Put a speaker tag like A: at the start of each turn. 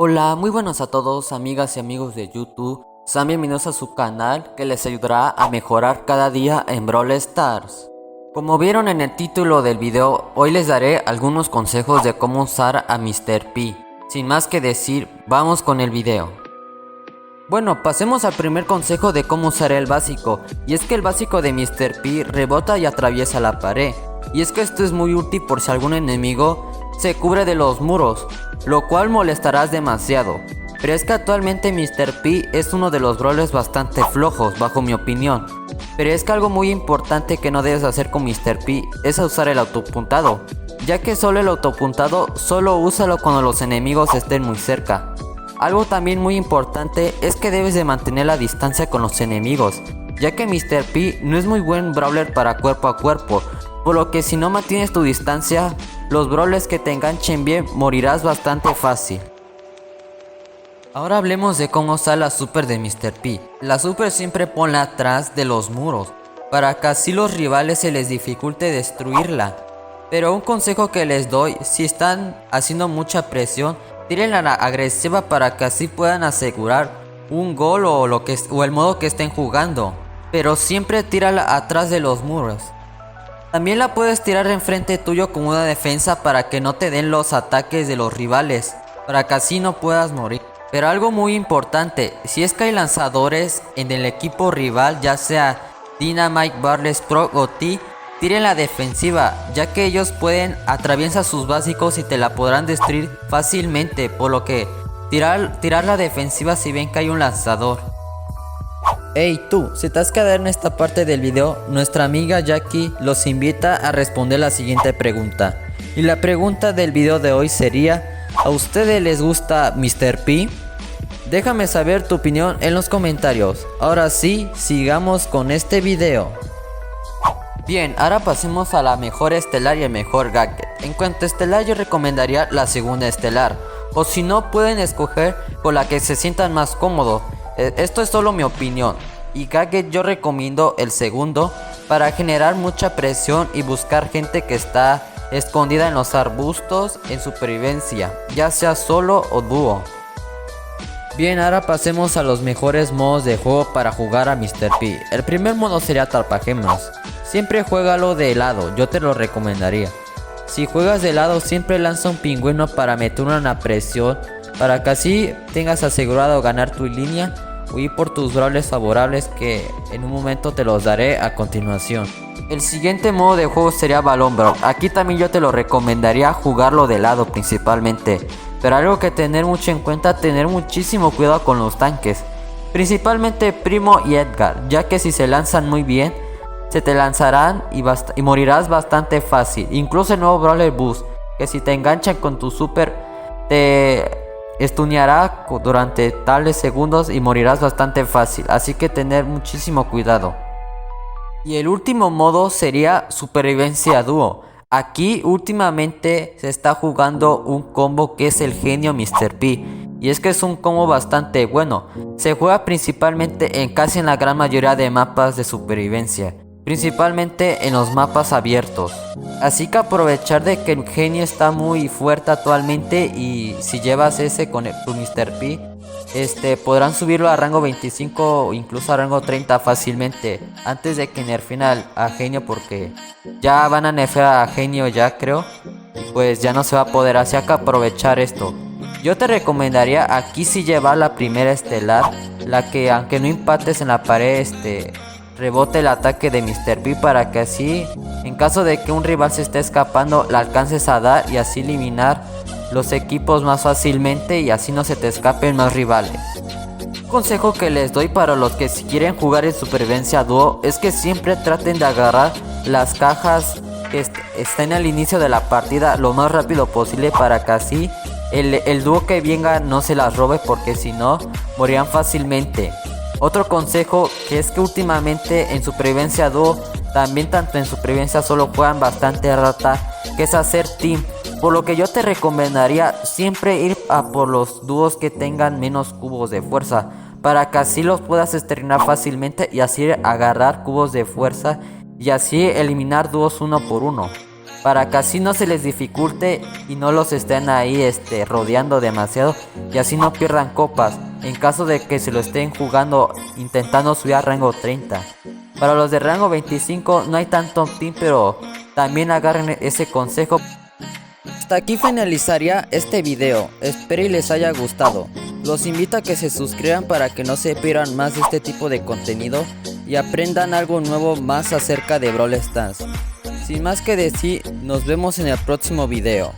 A: Hola, muy buenos a todos, amigas y amigos de YouTube. Sean bienvenidos a su canal que les ayudará a mejorar cada día en Brawl Stars. Como vieron en el título del video, hoy les daré algunos consejos de cómo usar a Mr. P. Sin más que decir, vamos con el video. Bueno, pasemos al primer consejo de cómo usar el básico, y es que el básico de Mr. P rebota y atraviesa la pared, y es que esto es muy útil por si algún enemigo se cubre de los muros, lo cual molestarás demasiado. Pero es que actualmente Mr. P es uno de los brawlers bastante flojos, bajo mi opinión. Pero es que algo muy importante que no debes hacer con Mr. P es usar el autopuntado, ya que solo el autopuntado solo úsalo cuando los enemigos estén muy cerca. Algo también muy importante es que debes de mantener la distancia con los enemigos, ya que Mr. P no es muy buen brawler para cuerpo a cuerpo, por lo que si no mantienes tu distancia, los brawlers que te enganchen bien morirás bastante fácil. Ahora hablemos de cómo usar la super de Mr. P. La super siempre ponla atrás de los muros, para que así los rivales se les dificulte destruirla. Pero un consejo que les doy, si están haciendo mucha presión, tírenla la agresiva para que así puedan asegurar un gol o el modo que estén jugando. Pero siempre tírala atrás de los muros. También la puedes tirar enfrente tuyo como una defensa para que no te den los ataques de los rivales, para que así no puedas morir. Pero algo muy importante, si es que hay lanzadores en el equipo rival, ya sea Dynamite, Barley, Sprout o T, tiren la defensiva, ya que ellos pueden atravesar sus básicos y te la podrán destruir fácilmente, por lo que tirar la defensiva si ven que hay un lanzador. Hey tú, si te has quedado en esta parte del video, nuestra amiga Jackie los invita a responder la siguiente pregunta. Y la pregunta del video de hoy sería: ¿a ustedes les gusta Mr. P? Déjame saber tu opinión en los comentarios. Ahora sí, sigamos con este video. Bien, ahora pasemos a la mejor estelar y el mejor gadget. En cuanto a estelar, yo recomendaría la segunda estelar, o si no, pueden escoger con la que se sientan más cómodos. Esto es solo mi opinión. Y gadget yo recomiendo el segundo, para generar mucha presión y buscar gente que está escondida en los arbustos en supervivencia, ya sea solo o dúo. Bien, ahora pasemos a los mejores modos de juego para jugar a Mr. P. El primer modo sería atrapagemas. Siempre juégalo de lado, yo te lo recomendaría. Si juegas de lado, siempre lanza un pingüino para meter una presión, para que así tengas asegurado ganar tu línea o ir por tus brawlers favorables, que en un momento te los daré a continuación. El siguiente modo de juego sería Balón Brawl. Aquí también yo te lo recomendaría jugarlo de lado principalmente, pero algo que tener mucho en cuenta, tener muchísimo cuidado con los tanques, principalmente Primo y Edgar, ya que si se lanzan muy bien, se te lanzarán y morirás bastante fácil. Incluso el nuevo Brawler Boost, que si te enganchan con tu super, te stuneará durante tales segundos y morirás bastante fácil, así que tener muchísimo cuidado. Y el último modo sería supervivencia dúo. Aquí últimamente se está jugando un combo que es el genio Mr. P, y es que es un combo bastante bueno. Se juega principalmente casi en la gran mayoría de mapas de supervivencia, principalmente en los mapas abiertos. Así que aprovechar de que el genio está muy fuerte actualmente, y si llevas ese con tu Mr. P, podrán subirlo a rango 25 o incluso a rango 30 fácilmente, antes de que nerfeen a genio, porque ya van a nerfear a genio ya creo, y pues ya no se va a poder, así que aprovechar esto. Yo te recomendaría aquí sí llevar la primera estelar, la que aunque no empates en la pared, rebote el ataque de Mr. P, para que así, en caso de que un rival se esté escapando, la alcances a dar y así eliminar los equipos más fácilmente, y así no se te escapen más rivales. Un consejo que les doy para los que si quieren jugar en supervivencia dúo es que siempre traten de agarrar las cajas que estén al inicio de la partida lo más rápido posible, para que así el dúo que venga no se las robe, porque si no morirán fácilmente. Otro consejo, que es que últimamente en supervivencia dúo, también tanto en supervivencia solo juegan bastante rata, que es hacer team. Por lo que yo te recomendaría siempre ir a por los dúos que tengan menos cubos de fuerza, para que así los puedas estrenar fácilmente y así agarrar cubos de fuerza y así eliminar dúos uno por uno. para que así no se les dificulte y no los estén ahí rodeando demasiado y así no pierdan copas en caso de que se lo estén jugando intentando subir a rango 30. Para los de rango 25 no hay tanto team, pero también agarren ese consejo. Hasta aquí finalizaría este video, espero y les haya gustado. Los invito a que se suscriban para que no se pierdan más de este tipo de contenido y aprendan algo nuevo más acerca de Brawl Stars. Sin más que decir, nos vemos en el próximo video.